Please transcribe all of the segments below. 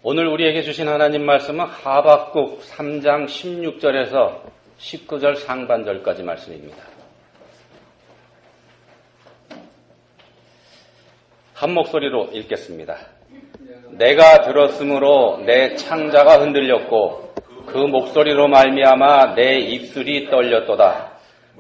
오늘 우리에게 주신 하나님 말씀은 하박국 3장 16절에서 19절 상반절까지 말씀입니다. 한 목소리로 읽겠습니다. 내가 들었으므로 내 창자가 흔들렸고 그 목소리로 말미암아 내 입술이 떨렸도다.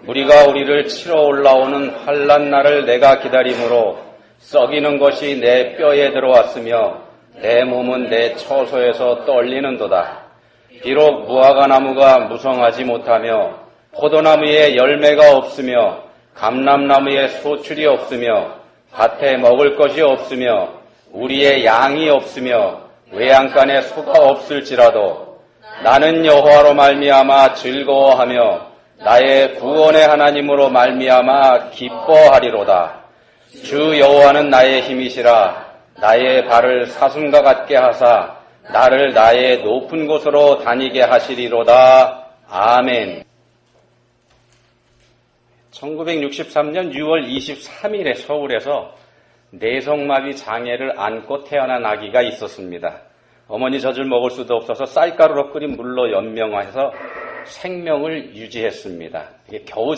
무리가 우리를 치러 올라오는 환난 날을 내가 기다림으로 썩이는 것이 내 뼈에 들어왔으며 내 몸은 내 처소에서 떨리는도다. 비록 무화과나무가 무성하지 못하며 포도나무에 열매가 없으며 감람나무에 소출이 없으며 밭에 먹을 것이 없으며 우리의 양이 없으며 외양간에 소가 없을지라도 나는 여호와로 말미암아 즐거워하며 나의 구원의 하나님으로 말미암아 기뻐하리로다. 주 여호와는 나의 힘이시라. 나의 발을 사슴과 같게 하사 나를 나의 높은 곳으로 다니게 하시리로다. 아멘. 1963년 6월 23일에 서울에서 내성마비 장애를 안고 태어난 아기가 있었습니다. 어머니 젖을 먹을 수도 없어서 쌀가루로 끓인 물로 연명해서 생명을 유지했습니다. 겨우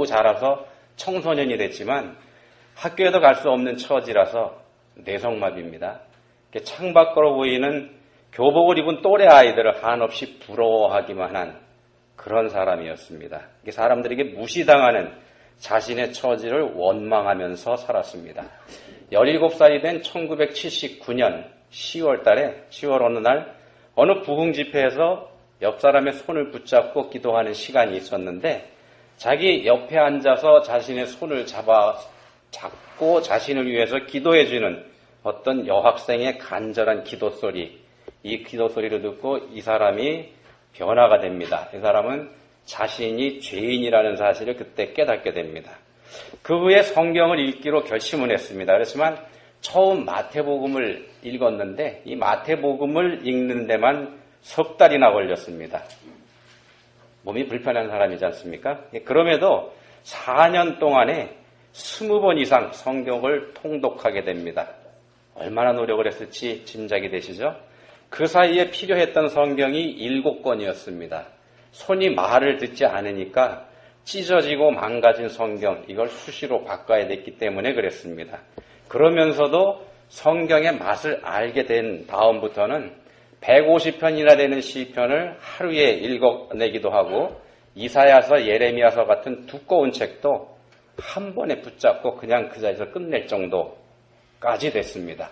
자라서 청소년이 됐지만 학교에도 갈 수 없는 처지라서 내성마비입니다. 창밖으로 보이는 교복을 입은 또래 아이들을 한없이 부러워하기만 한 그런 사람이었습니다. 사람들에게 무시당하는 자신의 처지를 원망하면서 살았습니다. 17살이 된 1979년 10월 어느 날 어느 부흥 집회에서 옆 사람의 손을 붙잡고 기도하는 시간이 있었는데 자기 옆에 앉아서 자신의 손을 잡고 자신을 위해서 기도해주는 어떤 여학생의 간절한 기도소리, 이 기도소리를 듣고 이 사람이 변화가 됩니다. 이 사람은 자신이 죄인이라는 사실을 그때 깨닫게 됩니다. 그 후에 성경을 읽기로 결심을 했습니다. 그렇지만 처음 마태복음을 읽었는데 이 마태복음을 읽는 데만 석 달이나 걸렸습니다. 몸이 불편한 사람이지 않습니까? 그럼에도 4년 동안에 20번 이상 성경을 통독하게 됩니다. 얼마나 노력을 했을지 짐작이 되시죠? 그 사이에 필요했던 성경이 7권이었습니다. 손이 말을 듣지 않으니까 찢어지고 망가진 성경, 이걸 수시로 바꿔야 됐기 때문에 그랬습니다. 그러면서도 성경의 맛을 알게 된 다음부터는 150편이나 되는 시편을 하루에 읽어내기도 하고 이사야서, 예레미야서 같은 두꺼운 책도 한 번에 붙잡고 그냥 그 자리에서 끝낼 정도까지 됐습니다.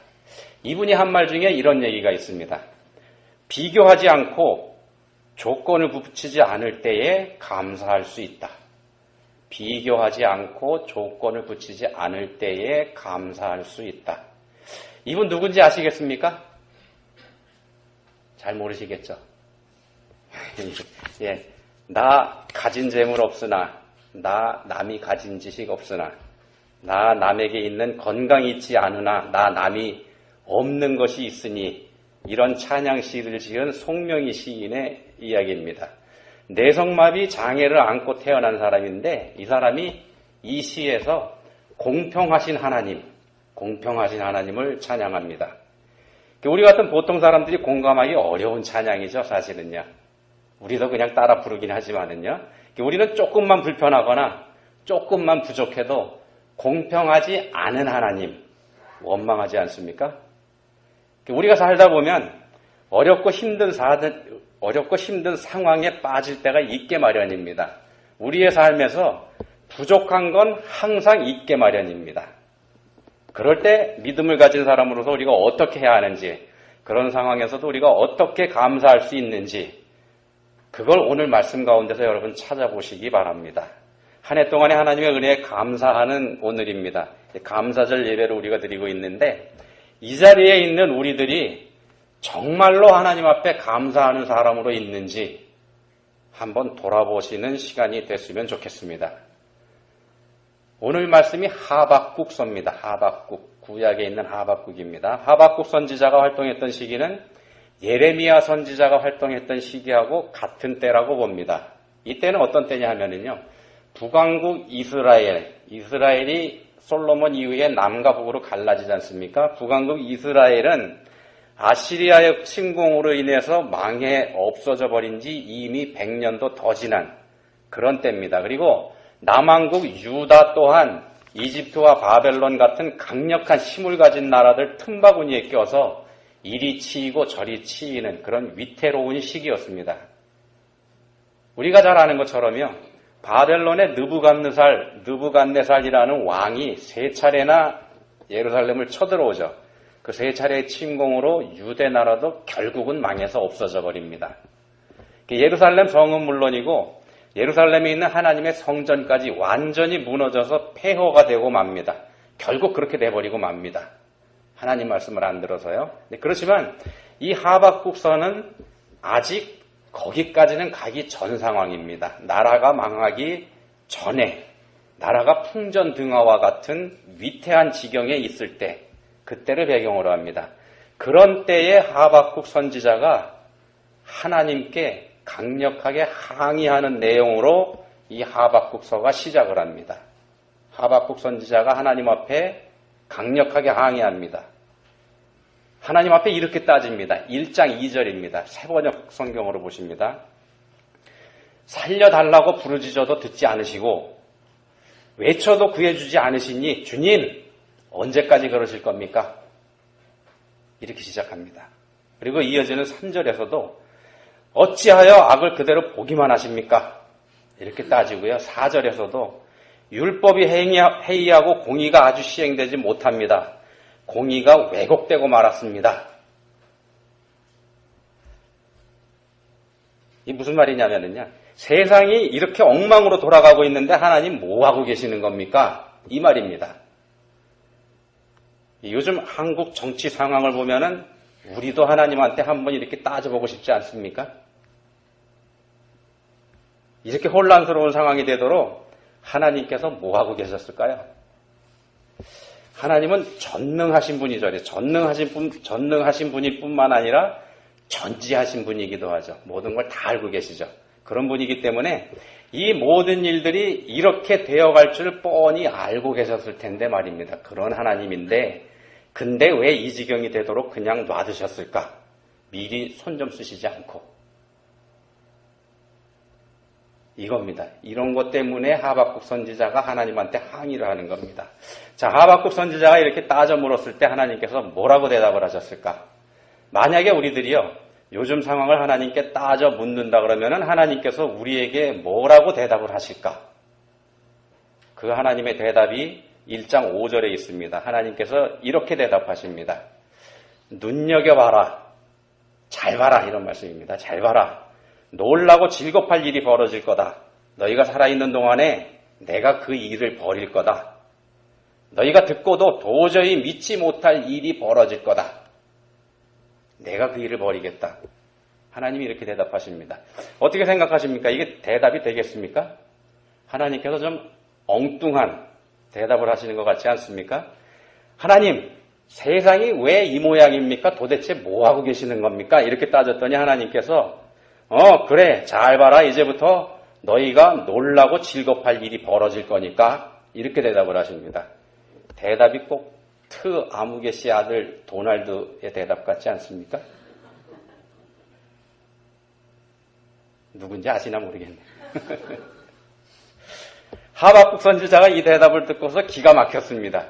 이분이 한 말 중에 이런 얘기가 있습니다. 비교하지 않고 조건을 붙이지 않을 때에 감사할 수 있다. 비교하지 않고 조건을 붙이지 않을 때에 감사할 수 있다. 이분 누군지 아시겠습니까? 잘 모르시겠죠? 예, 나 가진 재물 없으나 나 남이 가진 지식 없으나 나 남에게 있는 건강이 있지 않으나 나 남이 없는 것이 있으니 이런 찬양시를 지은 송명희 시인의 이야기입니다. 내성마비 장애를 안고 태어난 사람인데 이 사람이 이 시에서 공평하신 하나님을 찬양합니다. 우리 같은 보통 사람들이 공감하기 어려운 찬양이죠, 사실은요. 우리도 그냥 따라 부르긴 하지만은요. 우리는 조금만 불편하거나 조금만 부족해도 공평하지 않은 하나님 원망하지 않습니까? 우리가 살다 보면 어렵고 힘든 상황에 빠질 때가 있게 마련입니다. 우리의 삶에서 부족한 건 항상 있게 마련입니다. 그럴 때 믿음을 가진 사람으로서 우리가 어떻게 해야 하는지, 그런 상황에서도 우리가 어떻게 감사할 수 있는지, 그걸 오늘 말씀 가운데서 여러분 찾아보시기 바랍니다. 한 해 동안의 하나님의 은혜에 감사하는 오늘입니다. 감사절 예배를 우리가 드리고 있는데 이 자리에 있는 우리들이 정말로 하나님 앞에 감사하는 사람으로 있는지 한번 돌아보시는 시간이 됐으면 좋겠습니다. 오늘 말씀이 하박국서입니다. 하박국, 구약에 있는 하박국입니다. 하박국 선지자가 활동했던 시기는 예레미야 선지자가 활동했던 시기하고 같은 때라고 봅니다. 이때는 어떤 때냐 하면은요, 북왕국 이스라엘이 솔로몬 이후에 남과 북으로 갈라지지 않습니까? 북왕국 이스라엘은 아시리아의 침공으로 인해서 망해 없어져 버린 지 이미 100년도 더 지난 그런 때입니다. 그리고 남왕국 유다 또한 이집트와 바벨론 같은 강력한 힘을 가진 나라들 틈바구니에 껴서 이리 치이고 저리 치이는 그런 위태로운 시기였습니다. 우리가 잘 아는 것처럼요. 바벨론의 느부갓네살이라는 왕이 3차례나 예루살렘을 쳐들어오죠. 그 3차례의 침공으로 유대 나라도 결국은 망해서 없어져 버립니다. 예루살렘 성은 물론이고 예루살렘에 있는 하나님의 성전까지 완전히 무너져서 폐허가 되고 맙니다. 결국 그렇게 돼버리고 맙니다. 하나님 말씀을 안 들어서요. 그렇지만 이 하박국서는 아직 거기까지는 가기 전 상황입니다. 나라가 망하기 전에 나라가 풍전등화와 같은 위태한 지경에 있을 때 그때를 배경으로 합니다. 그런 때에 하박국 선지자가 하나님께 강력하게 항의하는 내용으로 이 하박국서가 시작을 합니다. 하박국 선지자가 하나님 앞에 강력하게 항의합니다. 하나님 앞에 이렇게 따집니다. 1장 2절입니다. 새번역 성경으로 보십니다. 살려달라고 부르짖어도 듣지 않으시고 외쳐도 구해주지 않으시니 주님 언제까지 그러실 겁니까? 이렇게 시작합니다. 그리고 이어지는 3절에서도 어찌하여 악을 그대로 보기만 하십니까? 이렇게 따지고요. 4절에서도 율법이 해이하고 공의가 아주 시행되지 못합니다. 공의가 왜곡되고 말았습니다. 이게 무슨 말이냐면요. 세상이 이렇게 엉망으로 돌아가고 있는데 하나님 뭐하고 계시는 겁니까? 이 말입니다. 요즘 한국 정치 상황을 보면은 우리도 하나님한테 한번 이렇게 따져보고 싶지 않습니까? 이렇게 혼란스러운 상황이 되도록 하나님께서 뭐하고 계셨을까요? 하나님은 전능하신 분이죠. 전능하신 분일 뿐만 아니라 전지하신 분이기도 하죠. 모든 걸 다 알고 계시죠. 그런 분이기 때문에 이 모든 일들이 이렇게 되어갈 줄 뻔히 알고 계셨을 텐데 말입니다. 그런 하나님인데 근데 왜 이 지경이 되도록 그냥 놔두셨을까? 미리 손 좀 쓰시지 않고. 이겁니다. 이런 것 때문에 하박국 선지자가 하나님한테 항의를 하는 겁니다. 자, 하박국 선지자가 이렇게 따져 물었을 때 하나님께서 뭐라고 대답을 하셨을까? 만약에 우리들이요, 요즘 상황을 하나님께 따져 묻는다 그러면은 하나님께서 우리에게 뭐라고 대답을 하실까? 그 하나님의 대답이 1장 5절에 있습니다. 하나님께서 이렇게 대답하십니다. 눈여겨봐라. 잘 봐라. 이런 말씀입니다. 잘 봐라. 놀라고 즐겁할 일이 벌어질 거다. 너희가 살아있는 동안에 내가 그 일을 벌일 거다. 너희가 듣고도 도저히 믿지 못할 일이 벌어질 거다. 내가 그 일을 벌이겠다. 하나님이 이렇게 대답하십니다. 어떻게 생각하십니까? 이게 대답이 되겠습니까? 하나님께서 좀 엉뚱한 대답을 하시는 것 같지 않습니까? 하나님, 세상이 왜 이 모양입니까? 도대체 뭐하고 계시는 겁니까? 이렇게 따졌더니 하나님께서 그래, 잘 봐라. 이제부터 너희가 놀라고 즐겁할 일이 벌어질 거니까 이렇게 대답을 하십니다. 대답이 꼭 아무개 씨 아들 도날드의 대답 같지 않습니까? 누군지 아시나 모르겠네. 하박국 선지자가 이 대답을 듣고서 기가 막혔습니다.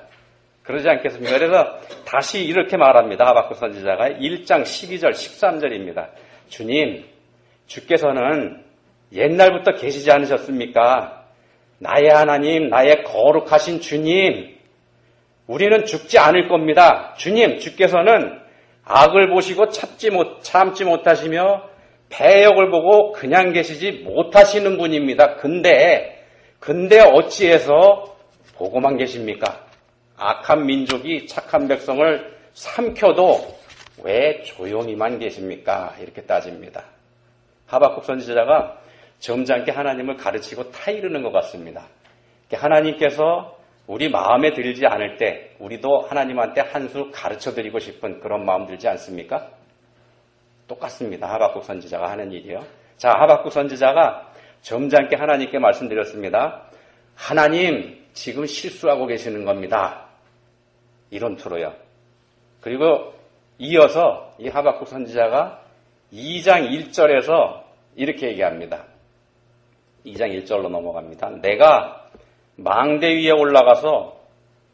그러지 않겠습니까? 그래서 다시 이렇게 말합니다. 하박국 선지자가 1장 12절 13절입니다. 주님, 주께서는 옛날부터 계시지 않으셨습니까? 나의 하나님, 나의 거룩하신 주님, 우리는 죽지 않을 겁니다. 주님, 주께서는 악을 보시고 참지 못하시며 배역을 보고 그냥 계시지 못하시는 분입니다. 근데 어찌해서 보고만 계십니까? 악한 민족이 착한 백성을 삼켜도 왜 조용히만 계십니까? 이렇게 따집니다. 하박국 선지자가 점잖게 하나님을 가르치고 타이르는 것 같습니다. 하나님께서 우리 마음에 들지 않을 때 우리도 하나님한테 한 수 가르쳐드리고 싶은 그런 마음 들지 않습니까? 똑같습니다. 하박국 선지자가 하는 일이요. 자, 하박국 선지자가 점잖게 하나님께 말씀드렸습니다. 하나님, 지금 실수하고 계시는 겁니다. 이런 투로요. 그리고 이어서 이 하박국 선지자가 2장 1절에서 이렇게 얘기합니다. 2장 1절로 넘어갑니다. 내가 망대 위에 올라가서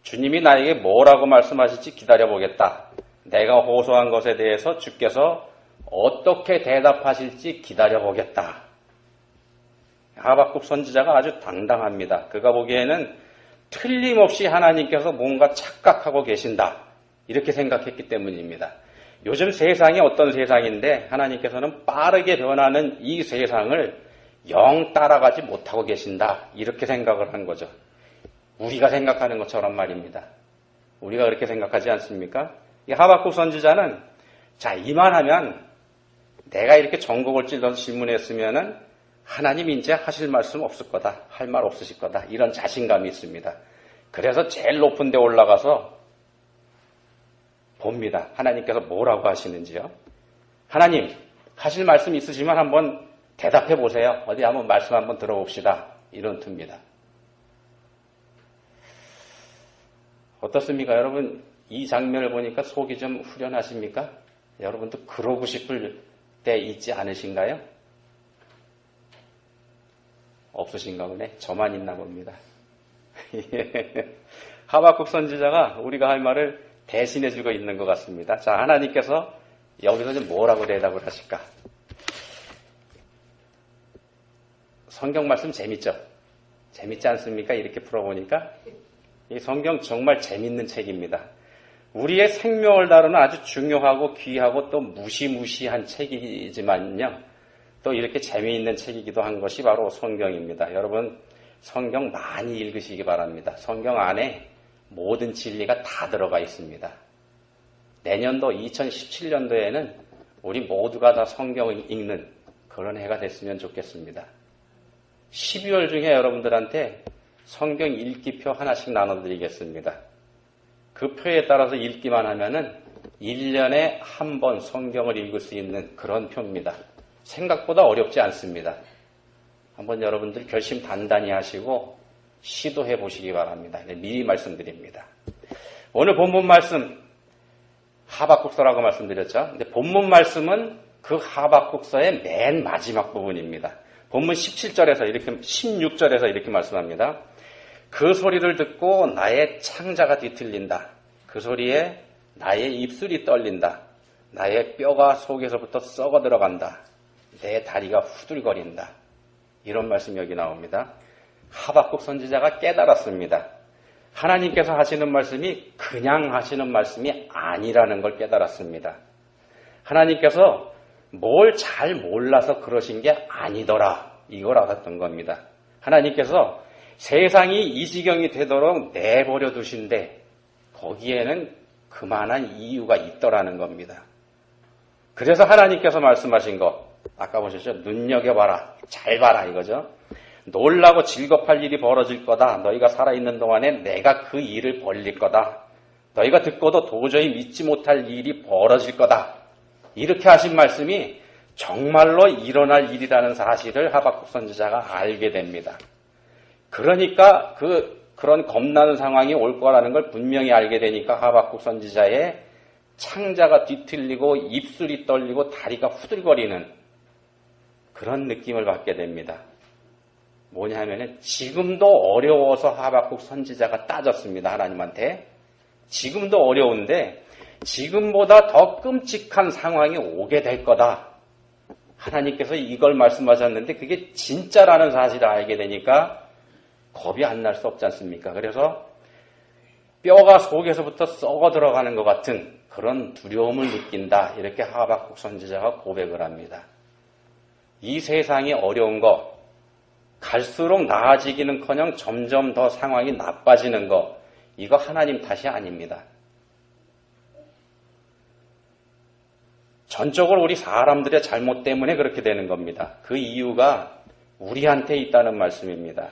주님이 나에게 뭐라고 말씀하실지 기다려보겠다. 내가 호소한 것에 대해서 주께서 어떻게 대답하실지 기다려보겠다. 하박국 선지자가 아주 당당합니다. 그가 보기에는 틀림없이 하나님께서 뭔가 착각하고 계신다. 이렇게 생각했기 때문입니다. 요즘 세상이 어떤 세상인데 하나님께서는 빠르게 변하는 이 세상을 영 따라가지 못하고 계신다. 이렇게 생각을 한 거죠. 우리가 생각하는 것처럼 말입니다. 우리가 그렇게 생각하지 않습니까? 이 하박국 선지자는 자, 이만하면 내가 이렇게 전곡을 찔러서 질문했으면은 하나님 이제 하실 말씀 없을 거다. 할 말 없으실 거다. 이런 자신감이 있습니다. 그래서 제일 높은 데 올라가서 봅니다. 하나님께서 뭐라고 하시는지요. 하나님, 하실 말씀 있으시면 한번 대답해 보세요. 어디 한번 말씀 한번 들어봅시다. 이런 투입니다. 어떻습니까? 여러분, 이 장면을 보니까 속이 좀 후련하십니까? 여러분도 그러고 싶을 때 있지 않으신가요? 없으신가 보네. 저만 있나 봅니다. 하박국 선지자가 우리가 할 말을 대신해주고 있는 것 같습니다. 자, 하나님께서 여기서 좀 뭐라고 대답을 하실까? 성경 말씀 재밌죠? 재밌지 않습니까? 이렇게 풀어보니까 이 성경 정말 재밌는 책입니다. 우리의 생명을 다루는 아주 중요하고 귀하고 또 무시무시한 책이지만요. 또 이렇게 재미있는 책이기도 한 것이 바로 성경입니다. 여러분, 성경 많이 읽으시기 바랍니다. 성경 안에 모든 진리가 다 들어가 있습니다. 내년도 2017년도에는 우리 모두가 다 성경을 읽는 그런 해가 됐으면 좋겠습니다. 12월 중에 여러분들한테 성경 읽기표 하나씩 나눠드리겠습니다. 그 표에 따라서 읽기만 하면은 1년에 한 번 성경을 읽을 수 있는 그런 표입니다. 생각보다 어렵지 않습니다. 한번 여러분들 결심 단단히 하시고 시도해 보시기 바랍니다. 미리 말씀드립니다. 오늘 본문 말씀 하박국서라고 말씀드렸죠. 근데 본문 말씀은 그 하박국서의 맨 마지막 부분입니다. 본문 17절에서 이렇게 16절에서 이렇게 말씀합니다. 그 소리를 듣고 나의 창자가 뒤틀린다. 그 소리에 나의 입술이 떨린다. 나의 뼈가 속에서부터 썩어 들어간다. 내 다리가 후들거린다. 이런 말씀이 여기 나옵니다. 하박국 선지자가 깨달았습니다. 하나님께서 하시는 말씀이 그냥 하시는 말씀이 아니라는 걸 깨달았습니다. 하나님께서 뭘 잘 몰라서 그러신 게 아니더라. 이걸 알았던 겁니다. 하나님께서 세상이 이 지경이 되도록 내버려 두신데 거기에는 그만한 이유가 있더라는 겁니다. 그래서 하나님께서 말씀하신 것 아까 보셨죠? 눈여겨봐라. 잘 봐라 이거죠. 놀라고 즐겁할 일이 벌어질 거다. 너희가 살아있는 동안에 내가 그 일을 벌릴 거다. 너희가 듣고도 도저히 믿지 못할 일이 벌어질 거다. 이렇게 하신 말씀이 정말로 일어날 일이라는 사실을 하박국 선지자가 알게 됩니다. 그러니까 그런 겁나는 상황이 올 거라는 걸 분명히 알게 되니까 하박국 선지자의 창자가 뒤틀리고 입술이 떨리고 다리가 후들거리는 그런 느낌을 받게 됩니다. 뭐냐 하면은 지금도 어려워서 하박국 선지자가 따졌습니다. 하나님한테. 지금도 어려운데 지금보다 더 끔찍한 상황이 오게 될 거다. 하나님께서 이걸 말씀하셨는데 그게 진짜라는 사실을 알게 되니까 겁이 안 날 수 없지 않습니까? 그래서 뼈가 속에서부터 썩어 들어가는 것 같은 그런 두려움을 느낀다. 이렇게 하박국 선지자가 고백을 합니다. 이 세상이 어려운 거, 갈수록 나아지기는커녕 점점 더 상황이 나빠지는 거, 이거 하나님 탓이 아닙니다. 전적으로 우리 사람들의 잘못 때문에 그렇게 되는 겁니다. 그 이유가 우리한테 있다는 말씀입니다.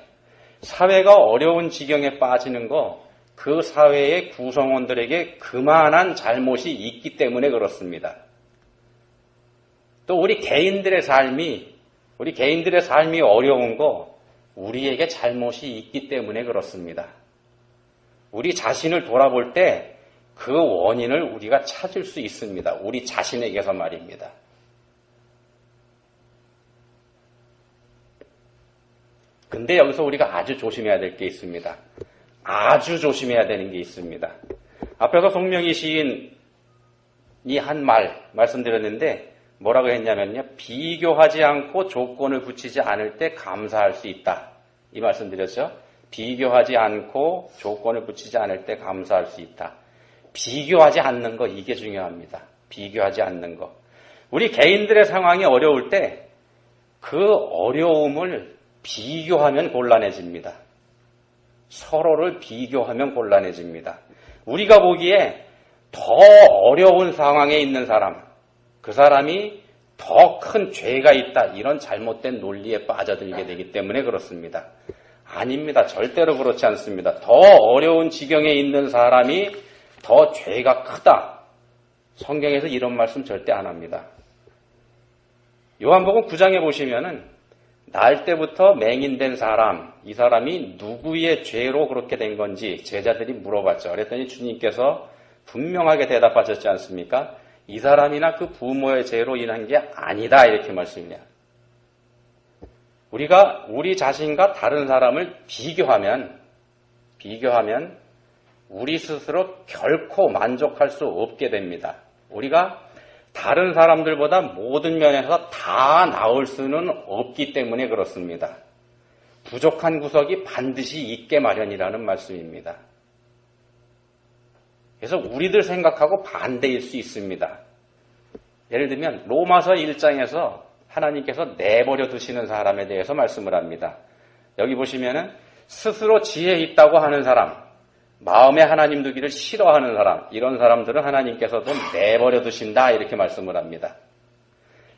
사회가 어려운 지경에 빠지는 거, 그 사회의 구성원들에게 그만한 잘못이 있기 때문에 그렇습니다. 또 우리 개인들의 삶이 어려운 거, 우리에게 잘못이 있기 때문에 그렇습니다. 우리 자신을 돌아볼 때 그 원인을 우리가 찾을 수 있습니다. 우리 자신에게서 말입니다. 근데 여기서 우리가 아주 조심해야 될 게 있습니다. 아주 조심해야 되는 게 있습니다. 앞에서 송명희 시인이 한 말씀드렸는데 뭐라고 했냐면요. 비교하지 않고 조건을 붙이지 않을 때 감사할 수 있다. 이 말씀드렸죠. 비교하지 않고 조건을 붙이지 않을 때 감사할 수 있다. 비교하지 않는 거, 이게 중요합니다. 비교하지 않는 거. 우리 개인들의 상황이 어려울 때 그 어려움을 비교하면 곤란해집니다. 서로를 비교하면 곤란해집니다. 우리가 보기에 더 어려운 상황에 있는 사람, 그 사람이 더 큰 죄가 있다. 이런 잘못된 논리에 빠져들게 되기 때문에 그렇습니다. 아닙니다. 절대로 그렇지 않습니다. 더 어려운 지경에 있는 사람이 더 죄가 크다. 성경에서 이런 말씀 절대 안 합니다. 요한복음 9장에 보시면은 날 때부터 맹인된 사람, 이 사람이 누구의 죄로 그렇게 된 건지 제자들이 물어봤죠. 그랬더니 주님께서 분명하게 대답하셨지 않습니까? 이 사람이나 그 부모의 죄로 인한 게 아니다. 이렇게 말씀이냐. 우리가 우리 자신과 다른 사람을 비교하면 우리 스스로 결코 만족할 수 없게 됩니다. 우리가 다른 사람들보다 모든 면에서 다 나을 수는 없기 때문에 그렇습니다. 부족한 구석이 반드시 있게 마련이라는 말씀입니다. 그래서 우리들 생각하고 반대일 수 있습니다. 예를 들면 로마서 1장에서 하나님께서 내버려 두시는 사람에 대해서 말씀을 합니다. 여기 보시면은 스스로 지혜 있다고 하는 사람, 마음에 하나님 두기를 싫어하는 사람, 이런 사람들은 하나님께서도 내버려 두신다 이렇게 말씀을 합니다.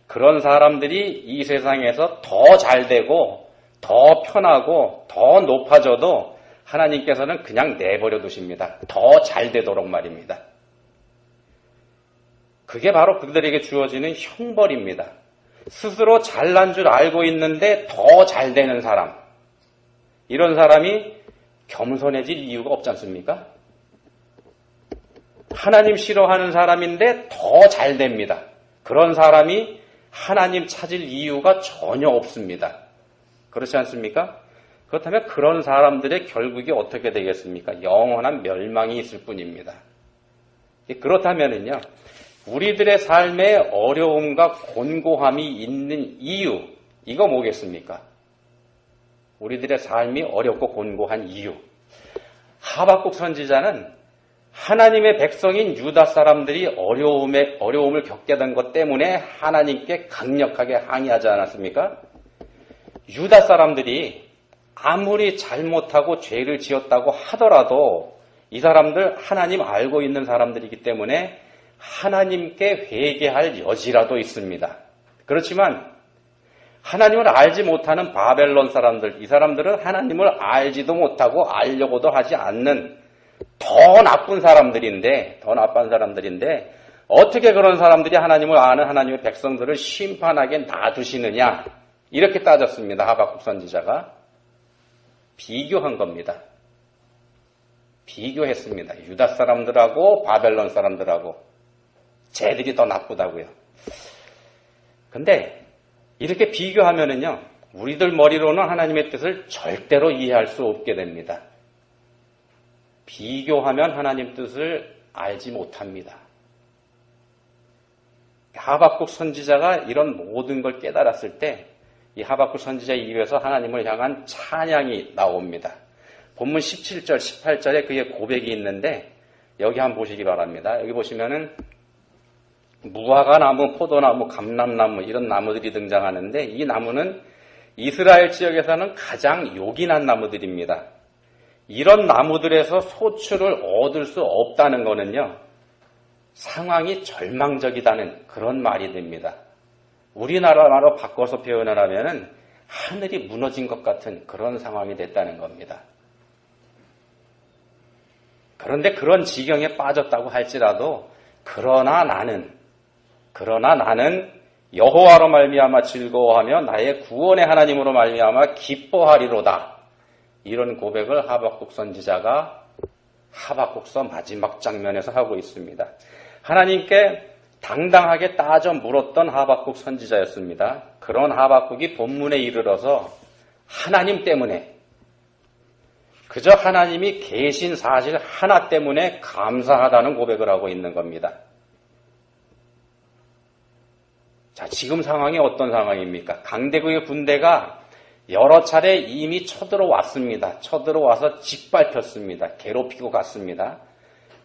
그런 사람들이 이 세상에서 더 잘되고 더 편하고 더 높아져도 하나님께서는 그냥 내버려 두십니다. 더 잘되도록 말입니다. 그게 바로 그들에게 주어지는 형벌입니다. 스스로 잘난 줄 알고 있는데 더 잘되는 사람, 이런 사람이 겸손해질 이유가 없지 않습니까? 하나님 싫어하는 사람인데 더 잘됩니다. 그런 사람이 하나님 찾을 이유가 전혀 없습니다. 그렇지 않습니까? 그렇다면 그런 사람들의 결국이 어떻게 되겠습니까? 영원한 멸망이 있을 뿐입니다. 그렇다면은요, 우리들의 삶에 어려움과 곤고함이 있는 이유, 이거 뭐겠습니까? 우리들의 삶이 어렵고 곤고한 이유. 하박국 선지자는 하나님의 백성인 유다 사람들이 어려움을 겪게 된 것 때문에 하나님께 강력하게 항의하지 않았습니까? 유다 사람들이 아무리 잘못하고 죄를 지었다고 하더라도 이 사람들 하나님 알고 있는 사람들이기 때문에 하나님께 회개할 여지라도 있습니다. 그렇지만 하나님을 알지 못하는 바벨론 사람들, 이 사람들은 하나님을 알지도 못하고 알려고도 하지 않는 더 나쁜 사람들인데 어떻게 그런 사람들이 하나님을 아는 하나님의 백성들을 심판하게 놔두시느냐, 이렇게 따졌습니다. 하박국 선지자가 비교한 겁니다. 비교했습니다. 유다 사람들하고 바벨론 사람들하고 쟤들이 더 나쁘다고요. 근데 이렇게 비교하면은요, 우리들 머리로는 하나님의 뜻을 절대로 이해할 수 없게 됩니다. 비교하면 하나님 뜻을 알지 못합니다. 하박국 선지자가 이런 모든 걸 깨달았을 때 이 하박국 선지자의 입에서 하나님을 향한 찬양이 나옵니다. 본문 17절, 18절에 그의 고백이 있는데 여기 한번 보시기 바랍니다. 여기 보시면은 무화과 나무, 포도나무, 감람나무 이런 나무들이 등장하는데 이 나무는 이스라엘 지역에서는 가장 요긴한 나무들입니다. 이런 나무들에서 소출을 얻을 수 없다는 거는요, 상황이 절망적이다는 그런 말이 됩니다. 우리나라 말로 바꿔서 표현을 하면은 하늘이 무너진 것 같은 그런 상황이 됐다는 겁니다. 그런데 그런 지경에 빠졌다고 할지라도 그러나 나는 여호와로 말미암아 즐거워하며 나의 구원의 하나님으로 말미암아 기뻐하리로다. 이런 고백을 하박국 선지자가 하박국서 마지막 장면에서 하고 있습니다. 하나님께 당당하게 따져 물었던 하박국 선지자였습니다. 그런 하박국이 본문에 이르러서 하나님 때문에, 그저 하나님이 계신 사실 하나 때문에 감사하다는 고백을 하고 있는 겁니다. 자, 지금 상황이 어떤 상황입니까? 강대국의 군대가 여러 차례 이미 쳐들어왔습니다. 쳐들어와서 짓밟혔습니다. 괴롭히고 갔습니다.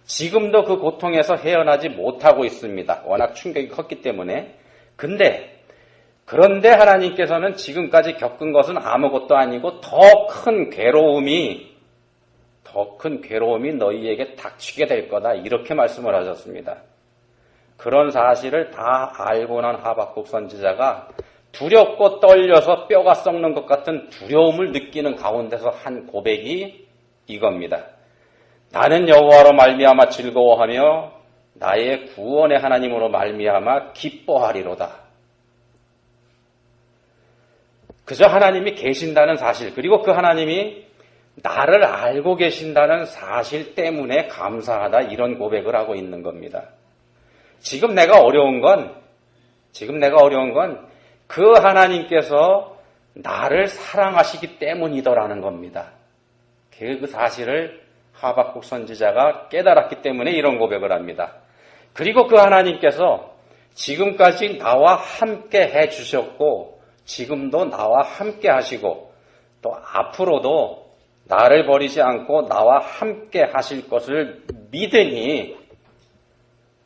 지금도 그 고통에서 헤어나지 못하고 있습니다. 워낙 충격이 컸기 때문에. 그런데 하나님께서는 지금까지 겪은 것은 아무것도 아니고 더 큰 괴로움이 너희에게 닥치게 될 거다. 이렇게 말씀을 하셨습니다. 그런 사실을 다 알고 난 하박국 선지자가 두렵고 떨려서 뼈가 썩는 것 같은 두려움을 느끼는 가운데서 한 고백이 이겁니다. 나는 여호와로 말미암아 즐거워하며 나의 구원의 하나님으로 말미암아 기뻐하리로다. 그저 하나님이 계신다는 사실, 그리고 그 하나님이 나를 알고 계신다는 사실 때문에 감사하다, 이런 고백을 하고 있는 겁니다. 지금 내가 어려운 건 그 하나님께서 나를 사랑하시기 때문이더라는 겁니다. 그 사실을 하박국 선지자가 깨달았기 때문에 이런 고백을 합니다. 그리고 그 하나님께서 지금까지 나와 함께 해주셨고 지금도 나와 함께 하시고 또 앞으로도 나를 버리지 않고 나와 함께 하실 것을 믿으니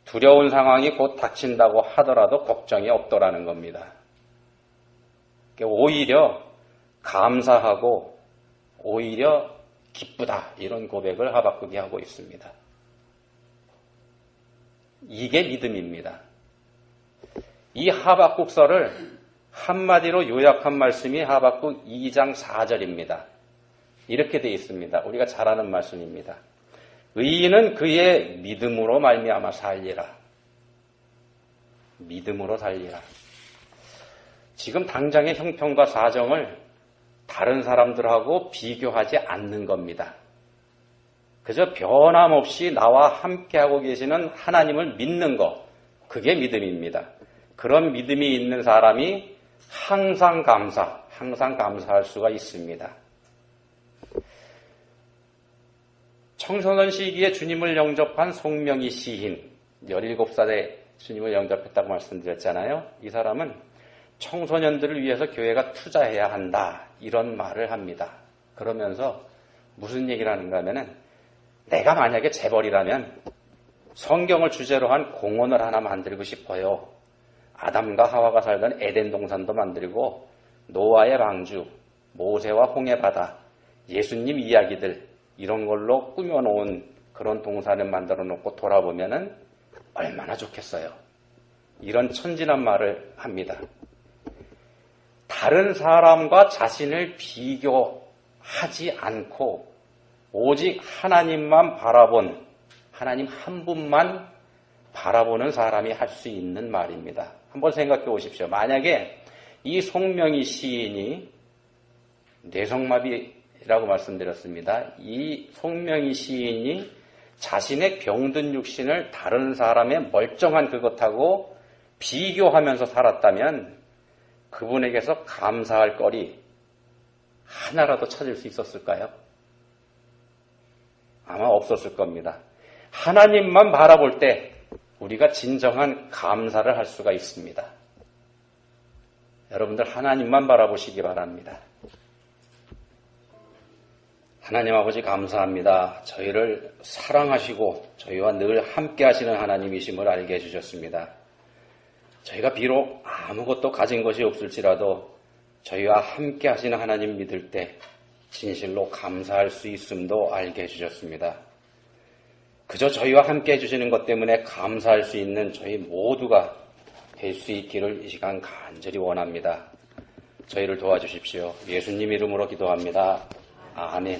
두려운 상황이 곧 닥친다고 하더라도 걱정이 없더라는 겁니다. 오히려 감사하고 오히려 기쁘다, 이런 고백을 하박국이 하고 있습니다. 이게 믿음입니다. 이 하박국서를 한마디로 요약한 말씀이 하박국 2장 4절입니다. 이렇게 되어 있습니다. 우리가 잘 아는 말씀입니다. 의인은 그의 믿음으로 말미암아 살리라. 믿음으로 살리라. 지금 당장의 형편과 사정을 다른 사람들하고 비교하지 않는 겁니다. 그저 변함없이 나와 함께하고 계시는 하나님을 믿는 것, 그게 믿음입니다. 그런 믿음이 있는 사람이 항상 감사할 수가 있습니다. 청소년 시기에 주님을 영접한 송명희 시인, 17살에 주님을 영접했다고 말씀드렸잖아요. 이 사람은 청소년들을 위해서 교회가 투자해야 한다, 이런 말을 합니다. 그러면서 무슨 얘기를 하는가 하면은, 내가 만약에 재벌이라면 성경을 주제로 한 공원을 하나 만들고 싶어요. 아담과 하와가 살던 에덴 동산도 만들고 노아의 방주, 모세와 홍해 바다, 예수님 이야기들, 이런 걸로 꾸며놓은 그런 동산을 만들어 놓고 돌아보면은 얼마나 좋겠어요. 이런 천진한 말을 합니다. 다른 사람과 자신을 비교하지 않고 오직 하나님만 바라본, 하나님 한 분만 바라보는 사람이 할 수 있는 말입니다. 한번 생각해 보십시오. 만약에 이 송명희 시인이 뇌성마비라고 말씀드렸습니다. 이 송명희 시인이 자신의 병든 육신을 다른 사람의 멀쩡한 그것하고 비교하면서 살았다면 그분에게서 감사할 거리 하나라도 찾을 수 있었을까요? 아마 없었을 겁니다. 하나님만 바라볼 때 우리가 진정한 감사를 할 수가 있습니다. 여러분들 하나님만 바라보시기 바랍니다. 하나님 아버지 감사합니다. 저희를 사랑하시고 저희와 늘 함께 하시는 하나님이심을 알게 해주셨습니다. 저희가 비록 아무것도 가진 것이 없을지라도 저희와 함께 하시는 하나님 믿을 때 진실로 감사할 수 있음도 알게 해주셨습니다. 그저 저희와 함께 해주시는 것 때문에 감사할 수 있는 저희 모두가 될 수 있기를 이 시간 간절히 원합니다. 저희를 도와주십시오. 예수님 이름으로 기도합니다. 아멘.